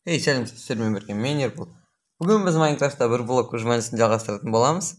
Ей, сәлеметсіздер ме берген, мен Ербол. Бүгін біз Майнкрафтта бір блок жүзмәнісін жалғастыратын боламыз.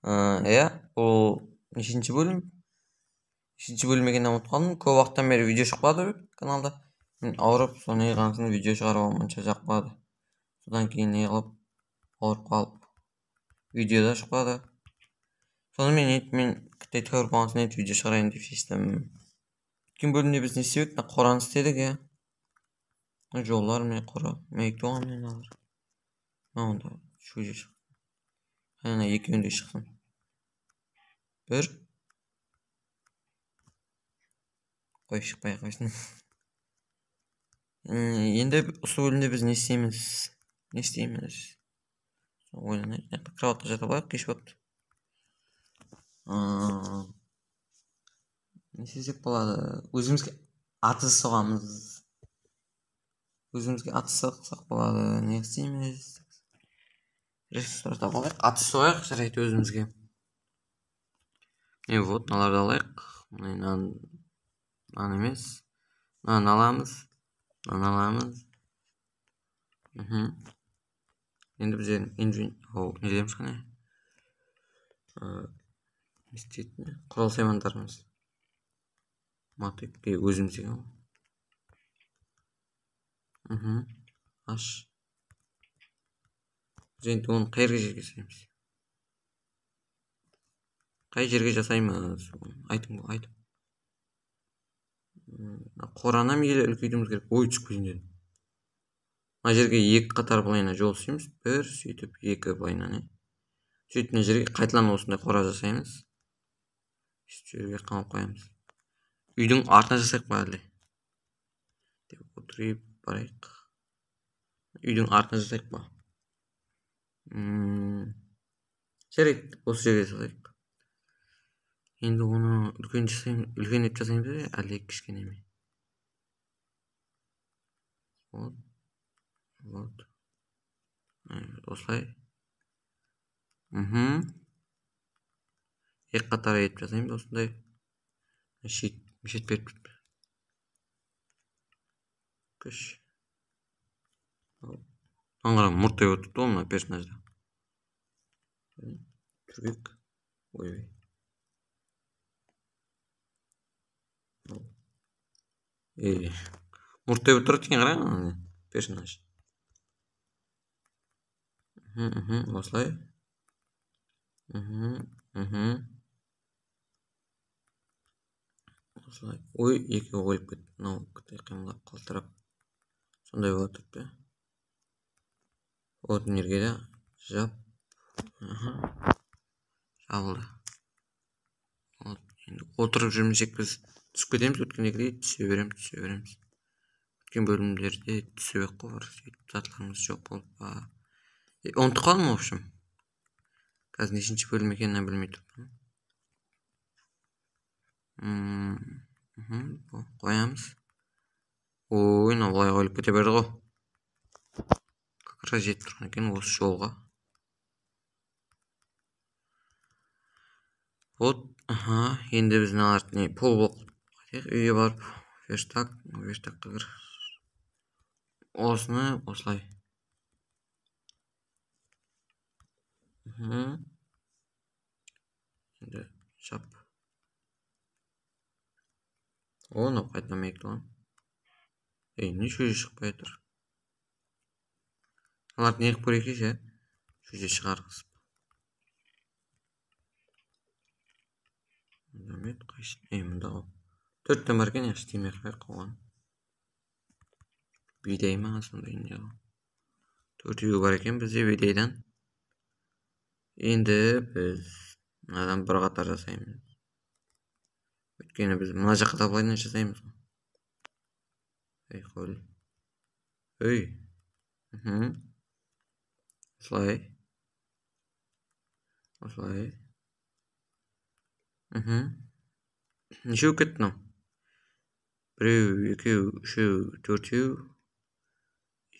Иә, бұл нешінші бөлім? Нешінші бөлім екенін ұмытып қалдым. Көп уақыттан бері видео шықпады каналда. Мен ауырып, соны қансын видео шығарып алмайынша жақпады. Содан кейін не қылып ауырып қалып видеода шықпады. Сонымен мен тәуір болғасын видео шығарайын деп шештім. Өткен бөлімде біз не істедік? Қораны істедік, иә. Жолдар мен қора, мәйік туған мен алар. Онда шөже шық. Ана екеуінде шықсын. Бір. Қой шықпай қойсын. Енді осы бөлімде біз не істейміз? Ойланайық. Кроватқа жата алайық, кеш болыпты. Не істесек болады? Өзімізге атыс соғамыз. Өзімізге атыс соқсақ болады. Не істейміз? Ресурстар табалайық. Атыс соғайық, жарайды өзімізге. Вот, мыналарды алайық. Мынаны емес. Мынаны аламыз. Енді біз не дейміз қане? Не істейтін? Құрал саймандарымыз. Мотык өзімізге. Аш. Енді оны қай жерге жасаймыз? Қай жерге жасаймыз? Айтым. Қораны мейлі үлкейтуіміз керек. Ой, түсіп кетейін дедім. Мына жерге екі қатар былайына жол істейміз. Бір, сөйтіп, екі былайына не. Сөйтіп, мына жерге қайталап осындай қора жасаймыз. Жерге қамап қоямыз. Үйдің артына жасайық па әлде? Деп отырып барайық. Үйдің артына жасайық па? Жарайды, осы жерге жасайық. Енді оны үлкен еп жасаймыз ба, әлде кішкене ме? Вот. Осылай. Екі қатар етіп жасаймыз осындай. Шет беріп тұр. Күш. Аңғарам мұрттай отырды ол мына персонажда. Түргек. Ой. Мұрттай отырды екен қарай персонаж. Осылай. Осылай. Ой, екеуі қойып кетті. Мынау қимылдап қалтырап. Сондай болып тұрды. Вот нерге де жап. Жабылды. Енді отырып жүрмесек біз түсіп кетеміз. Өткендегідей түсе береміз. Өткен бөлімдерде түсіп қой бар. Затларымыз жоқ болып па. Ұмытып қалдым, в общем. Қазір нешінші бөлім екенін білмей тұрмын. Қоямыз. Ой, мынау былай қойылып кете берді ғой. Как раз жетіп тұрған екен осы жолға. Вот, енді біз мыналарды полблок үйге барып, верстакқа кір. Осыны осылай. Енді жап. Оны қайтадан мектіған. Не шөже шықпай тұр. Аларды неғіп көрекеш, шөже шығарғызып. Мұндамет қайсын. Мұнда ол. Төрттен бар екен, істемей қойған. Бидай ма сондай не ол. Төртеуі бар екен бізде бидайдан. Енді біз мынадан бір қатар жасаймыз. Өйткені біз мына жаққа да былайынан жасаймыз. Қой. Осылай. Нешеу кетті мынау? Біреу, екеу, үшеу, төртеу.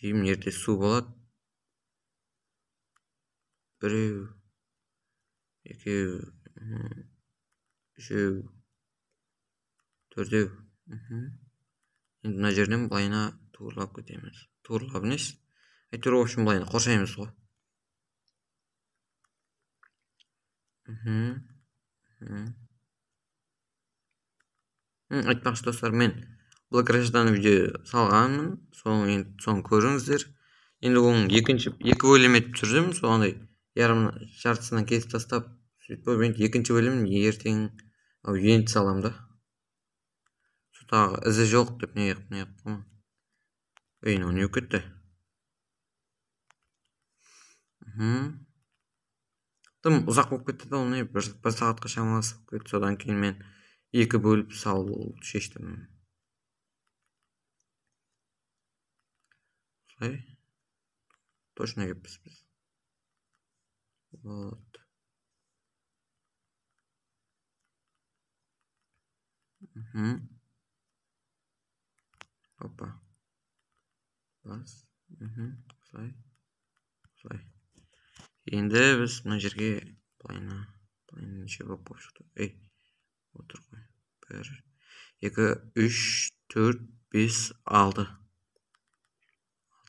Мына жерде су болады. Біреу, екеу, үшеу, төртеу. Endi mына жерден былайына тууралап кетемиз. Тууралап эмес. Айтор общем былайына коршойбуз го. Айтпакчы достор, мен Black Rush'dan видео салганмын. Соны көрүңүздөр. Енді оның екі бөлім етіп түсірдім. Соғандай жартысынан кесіп тастап, сөйтіп енді екінші бөлімін ертең енді салам да. Тағы ізі жоқ деп не қылмам. Мынау не кетті? Тым ұзақ болып кетті да, оны бір сағатқа шамасы болып кетті. Содан кейін мен екі бөліп салу шештім. Солай. Точно кеппіз біз. Вот. Опа. Бас. Солай. Солай. Енді біз мына жерге былайына неше болып шықты. Отыр ғой. 1, 2, 3, 4, 5, 6.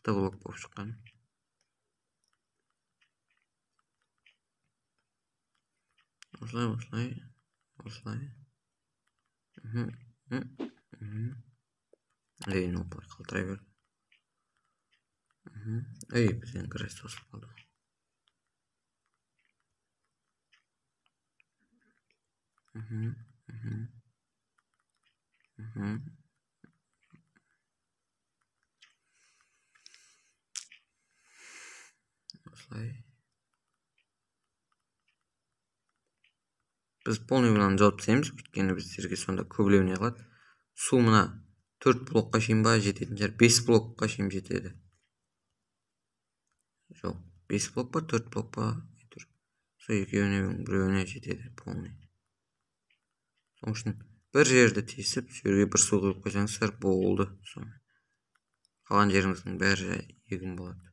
6 блок болып шыққан. Осылай. Ну, қалтырай берді. Бізден край тосылып қалды. Осылай. Біз полный мынаны жауып тастаймыз, өйткені біздерге сонда көбілеуіне қалады. Су мына 4 блокқа шейін ба жететін шығар, 5 блокқа шейін жетеді. Жоқ, 5 блок па, 4 блок па, сол біреуіне жетеді полный. Соның үшін бір жерді тесіп, жерге бір су құйып қойсаңыздар болды. Қалған жеріңіздің бәрі егін болады.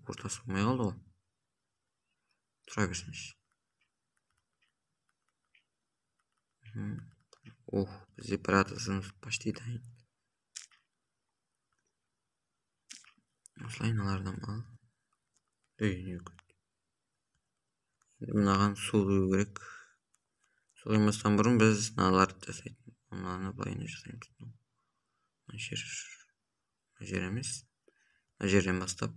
Ортасы болмай қалды ғой. Тұра берсінші. Бізде бір атасымыз почти дайын. Осылай мыналардан ал. Не көп. Мынаған су құю керек. Су құймастан бұрын біз мыналарды жасайтын. Мынаны былайына жасаймыз. Мына жер емес. Мына жерден бастап.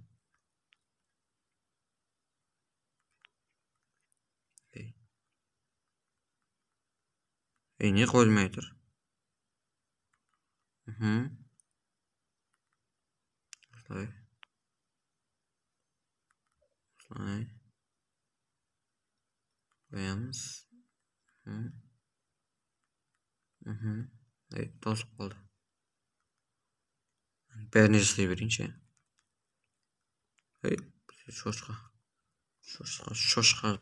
Не қойылмай тұр? Осылай. Қоямыз. Тосып қалды. Бәріне жасай берейінші. Шошқа.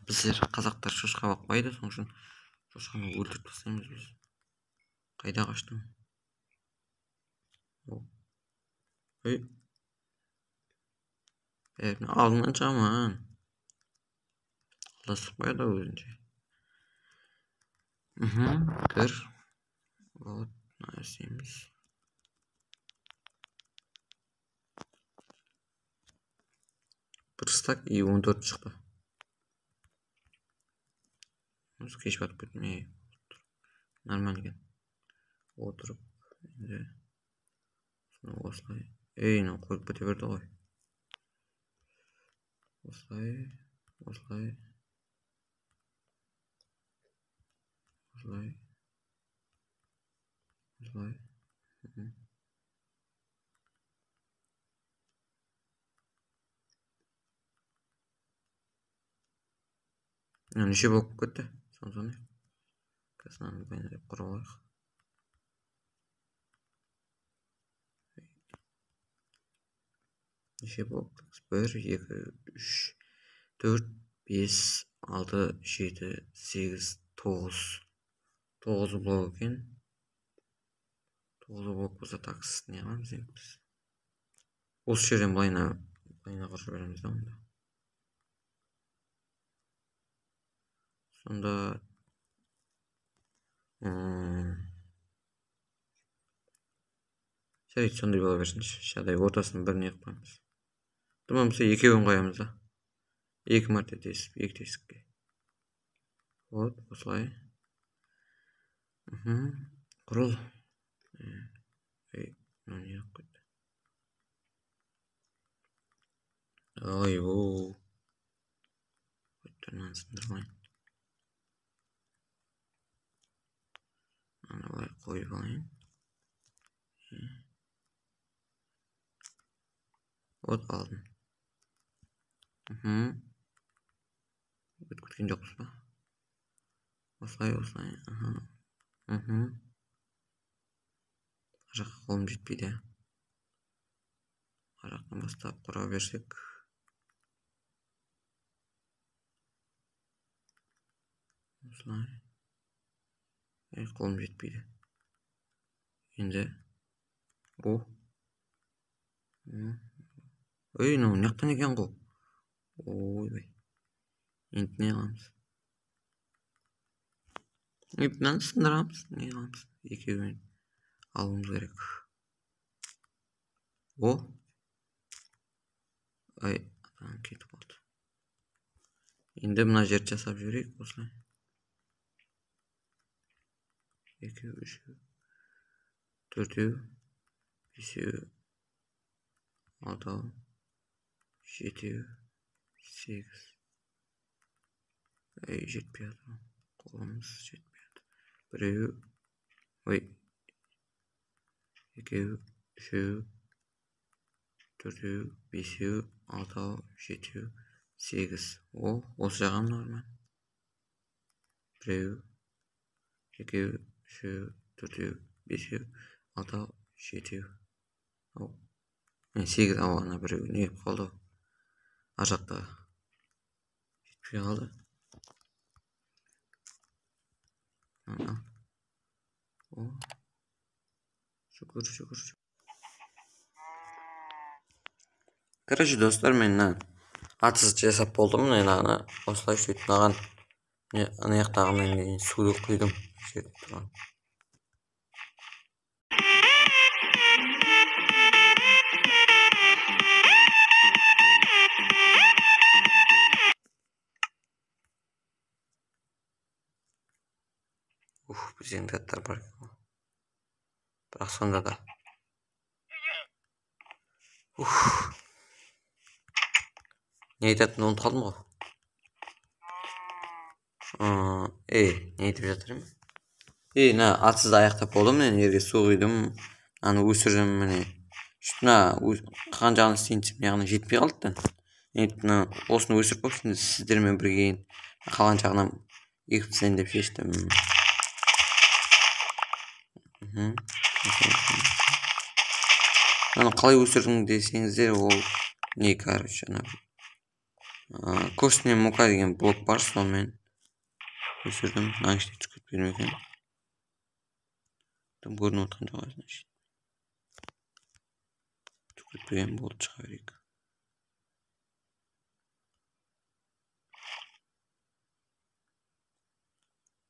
Біздер қазақтар шошқа бақпайды, соның үшін шошқаны өлтіріп тастаймыз біз. Қайда қаштың? Алдыңнан шығаман. Алдасып қояды өзінше. Кір. Вот, нәрсеміз. Бір стак и 14 шықты. Кеш батып кетті. Нормально екен. Отырып. Осылай. Мынау қойып кете берді ғой. Осылай. Неше болып кетті? Соны. Касынан байнап құралайық. Неше болып? 1, 2, 3, 4, 5, 6, 7, 8, 9. 9 блок екен. 9 блок болса таксыз не қыламыз енді біз? Осы жерден былайына құрып береміз да онда. Сонда жарайды, сондай бола берсінші. Шадай ортасын біріне қылып қоямыз. Tamam, болса екеуін қоямыз да. 2 мәрте тесіп, 2 тесікке. Вот, осылай. Құрыл. Мынау не қылып қойды? Ой, оу. Мынаны сындырмайын. Мынаны былай қойып алайын. Вот, алдым. Өтіп кеткен жоқпыз ба? Осылай. Жаққа қолым жетпейді. Арақтан бастап құра берсек. Осылай. Қолым жетпейді. Енді. О. Ой, мынау не жақтан екен ғой? Ойбай. Енді не қыламыз? Мынаны сындырамыз. Не қыламыз? Екеуін алуымыз керек. О. Ай, кетіп қалды. Енді мына жерді жасап жіберейік осылай. 2, 3, 4, 5, 6, 7, 8. Ай, жетпейді. Қолымыз жетпейді. 1, ой. 2, 3, 4, 5, 6, 7, 8. О, осы жағам норmal. 1, 2, 3, 4, 5, 6, 7. О. 8 ана біреу не қалды? Ар жақта жетпей қалды. О. Шүкір. Короче, достар, мен атыз жасап болдым. Мен ана осылай сөйтіп маған ана жақтағынан кейін суды құйдым. Сөйтіп тұрған. Бізден заттар бар. Бірақ сонда да. Не айтатынын ұмытып қалдым ғой. Не айтып жатырмын? Мына атсызды аяқтап болдым. Мен жерге су құйдым. Аны өсірдім міне. Мына қалған жағын істейін десем, яғни жетпей қалды. Енді осыны өсіріп қойып, сіздермен бірге қалған жағынан егіп тастайын деп шештім. Аны қалай өсірдің десеңіздер, ол не, короче, костная мука деген блок бар, сонымен өсірдім. Мына іште түсіп кетпеді ме екен? Тым көрініп отқан жоқ, значит. Түсіп кетпеген болды, шыға берейік.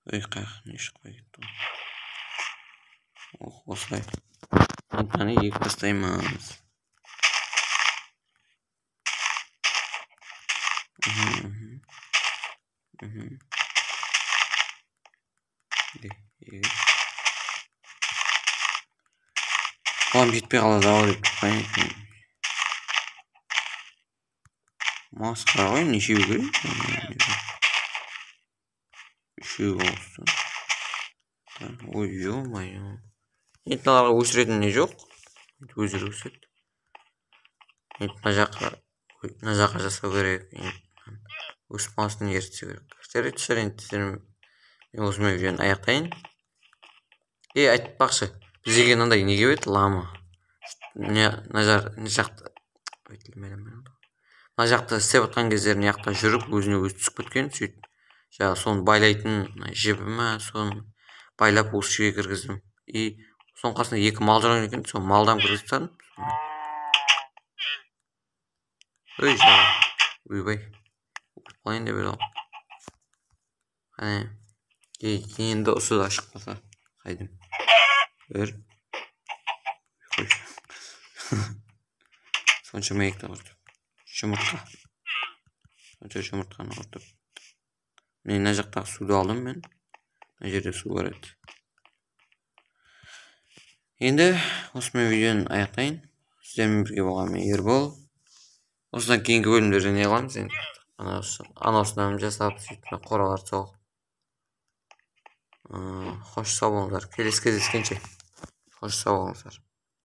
Ой, қайық, не шықпай кетті ғой. Осылай. Мынаны егіп тастаймыз. Қолым жетпей қалады-ау деп понятно. Масқара ғой, нешеу керек? 3 болсын. Ой, ё-моё. Енді мыналарға өсіретін не жоқ. Өздері өседі. Енді мына жаққа жасау керек. Өсіп қалсын ертісе керек. Жарайды, енді мен осымен видеоны аяқтайын. Айтпақшы, бізге мынандай не келіп еді, лама. Мына жақта істеп отқан кездері мына жақта жүріп, өзіне өзі түсіп кеткен, сөйтіп. Жаңағы соны байлайтын жібі ма, соны байлап осы жерге кіргіздім. Соның қасында 2 мал жүрген екен, соны малдан кіргіздім. Ой, жаңа. Ойбай. Қалайын деп еді ол. Енді осы да ашық қалса қайдым. Soncha mayakni qurtib. Yumurta. Soncha yumurtani qurtib. Mena jaqda suvni oldim men. Bu yerda suv bor edi. Endi o'sma videoni oyoqlayın. Sizlarga birga bo'lganman Yerbol. O'sdan keyingi bölümlerni ne qilamiz endi? Anosidan jasab sütni qoralar soq. Xo'sh sog' bo'linglar. Kelesi кездескенче. Xo'sh sog' bo'linglar.